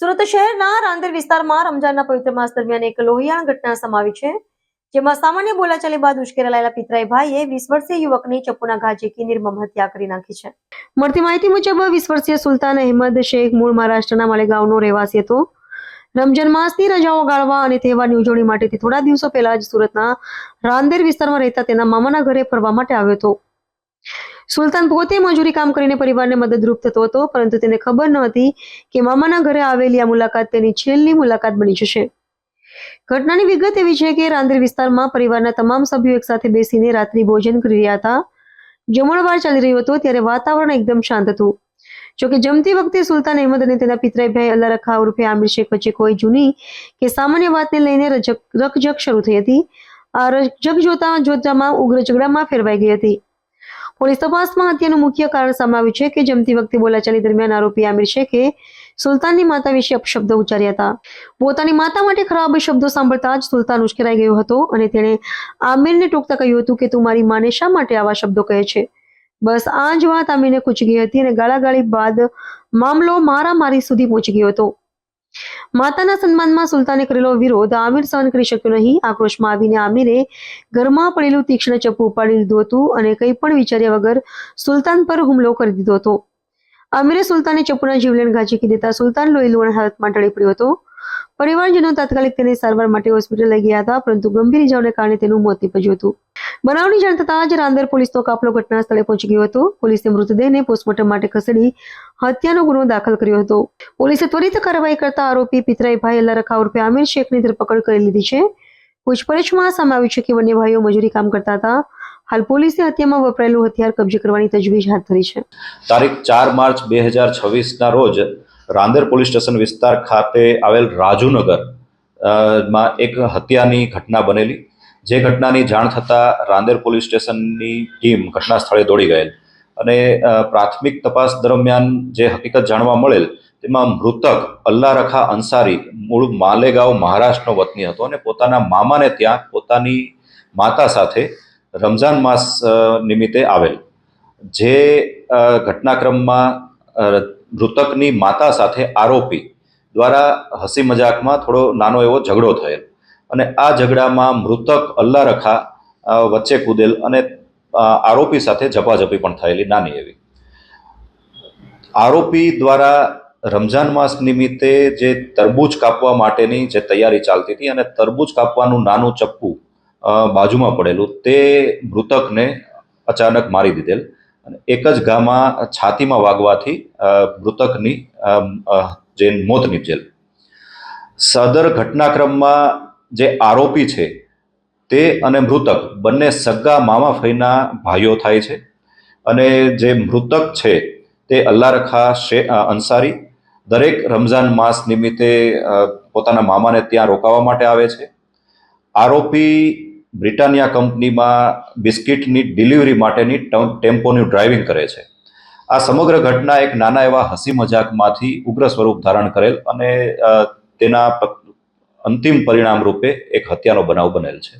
સુરત શહેરના રાંદેર વિસ્તારમાં રમજાનના પવિત્ર માસ દરમિયાન એક લોહિયાળ ઘટના સામે આવી છે, જેમાં સામાન્ય બોલાચાલી બાદ ઉશ્કેરાયેલા પિતરાઈ ભાઈએ 20 વર્ષીય યુવકની ચપ્પુના ઘા ઝીકી નિર્મમ હત્યા કરી નાખી છે. મળતી માહિતી મુજબ 20 વર્ષીય સુલતાન અહેમદ શેખ મૂળ મહારાષ્ટ્રના માલેગાંવનો રહેવાસી હતો. રમજાન માસની રજાઓ ગાળવા અને તહેવારની ઉજવણી માટેથી થોડા દિવસો પહેલા જ સુરતના રાંદેર વિસ્તારમાં રહેતા તેના મામાના ઘરે ફરવા માટે આવ્યો હતો. સુલતાન પોતે મજૂરી કામ કરીને પરિવારને મદદરૂપ થતો હતો, પરંતુ તેને ખબર ન હતી કે મામાના ઘરે આવેલી આ મુલાકાત તેની છેલ્લી મુલાકાત બની જશે. ઘટનાની વિગત એવી છે કે રાંદેર વિસ્તારમાં પરિવારના તમામ સભ્યો એકસાથે બેસીને રાત્રિ ભોજન કરી રહ્યા હતા. જમણવાર ચાલી રહ્યો હતો ત્યારે વાતાવરણ એકદમ શાંત હતું. જોકે જમતી વખતે સુલતાન અહેમદ અને તેના પિતરાઈભાઈ અલ્લા રખા ઉર્ફે આમિર શેખ વચ્ચે કોઈ જૂની કે સામાન્ય વાતને લઈને રકઝક શરૂ થઈ હતી. આ રકઝક જોતામાં ઉગ્ર ઝઘડામાં ફેરવાઈ ગઈ હતી. પોલીસ તપાસમાં હત્યાનું મુખ્ય કારણ સામે આવ્યું છે કે જમતી વખતે બોલાચાલી દરમિયાન આરોપી આમિર શેખે સુલતાનની માતા વિશે અપશબ્દો ઉચ્ચાર્યા હતા. પોતાની માતા માટે ખરાબ શબ્દો સાંભળતા જ સુલતાન ઉશ્કેરાઈ ગયો હતો અને તેણે આમિરને ટોકતા કહ્યું હતું કે તું મારી માને શા માટે આવા શબ્દો કહે છે. બસ આ જ વાત આમિરને ખૂંચી ગઈ હતી અને ગાળાગાળી બાદ મામલો મારામારી સુધી પહોંચી ગયો હતો. માતાના સન્માનમાં સુલતાને કરેલો વિરોધ આમિર સહન કરી શક્યો નહીં. આક્રોશમાં આવીને આમિરે ઘરમાં પડેલું તીક્ષ્ણ ચપ્પુ ઉપાડી લીધું હતું અને કંઈ પણ વિચાર્યા વગર સુલતાન પર હુમલો કરી દીધો હતો. આમિરે સુલતાને ચપ્પુના જીવલેણ ઘા ઝીકી દેતા સુલતાન લોહીલુહાણ હાલતમાં ઢળી પડ્યો હતો. પરિવારજનો તાત્કાલિક તેને સારવાર માટે હોસ્પિટલ લઈ ગયા હતા, પરંતુ ગંભીર ઇજાઓને કારણે તેનું મોત નીપજ્યું હતું. બનાવની જાણ થતાં જ રાંદેર પોલીસનો કાફલો ઘટના સ્થળે પહોંચી ગયો હતો. પોલીસે મૃતદેહને પોસ્ટમોર્ટમ માટે ખસેડી હત્યાનો ગુનો દાખલ કર્યો હતો. પોલીસે ત્વરિત કાર્યવાહી કરતા આરોપી પિતરાઈભાઈ અલ્લા રખા ઉર્ફે આમિર શેખની ધરપકડ કરી લીધી છે. પૂછપરછમાં સામે આવ્યું છે કે બંને ભાઈઓ મજૂરી કામ કરતા હતા. હાલ પોલીસે હત્યામાં વપરાયેલું હથિયાર કબજે કરવાની તજવીજ હાથ ધરી છે. તારીખ 4 માર્ચ 2026ના રોજ રાંદેર પોલીસ સ્ટેશન વિસ્તાર ખાતે આવેલ રાજુનગર માં એક હત્યાની ઘટના બનેલી. જે ઘટનાની જાણ થતાં રાંદેર પોલીસ સ્ટેશનની ટીમ ઘટના સ્થળે દોડી ગયેલ અને પ્રાથમિક તપાસ દરમિયાન જે હકીકત જાણવા મળેલ તેમાં મૃતક અલ્લા રખા અંસારી મૂળ માલેગાંવ મહારાષ્ટ્રનો વતની હતો અને પોતાના મામાને ત્યાં પોતાની માતા સાથે રમઝાન માસ નિમિત્તે આવેલ. જે ઘટનાક્રમમાં મૃતકની માતા સાથે આરોપી દ્વારા હસી મજાકમાં થોડો નાનો એવો ઝઘડો થયેલ અને આ ઝઘડામાં મૃતક અલ્લા રખા વચ્ચે કૂદેલ અને આરોપી સાથે ઝપાઝપી પણ થયેલી નાની એવી. આરોપી દ્વારા રમઝાન માસ નિમિત્તે જે તરબૂચ કાપવા માટેની જે તૈયારી ચાલતી હતી અને તરબૂચ કાપવાનું નાનું ચપ્પુ બાજુમાં પડેલું તે મૃતકને અચાનક મારી દીધેલ અને એક જ ઘામાં છાતીમાં વાગવાથી મૃતકની જે મોત નીપજેલ. સદર ઘટનાક્રમમાં જે આરોપી છે તે અને મૃતક બંને સગા મામા ફઈના ભાઈઓ થાય છે અને જે મૃતક છે તે અલ્લા રખા અંસારી દરેક રમઝાન માસ નિમિત્તે પોતાના મામાને ત્યાં રોકાવા માટે આવે છે. આરોપી બ્રિટાનિયા કંપનીમાં બિસ્કિટની ડિલિવરી માટેની ટેમ્પોની ડ્રાઇવિંગ કરે છે. આ સમગ્ર ઘટના એક નાના એવા હસી મજાકમાંથી ઉગ્ર સ્વરૂપ ધારણ કરેલ અને તેના અંતિમ પરિણામ રૂપે એક હત્યાનો બનાવ બનેલ છે.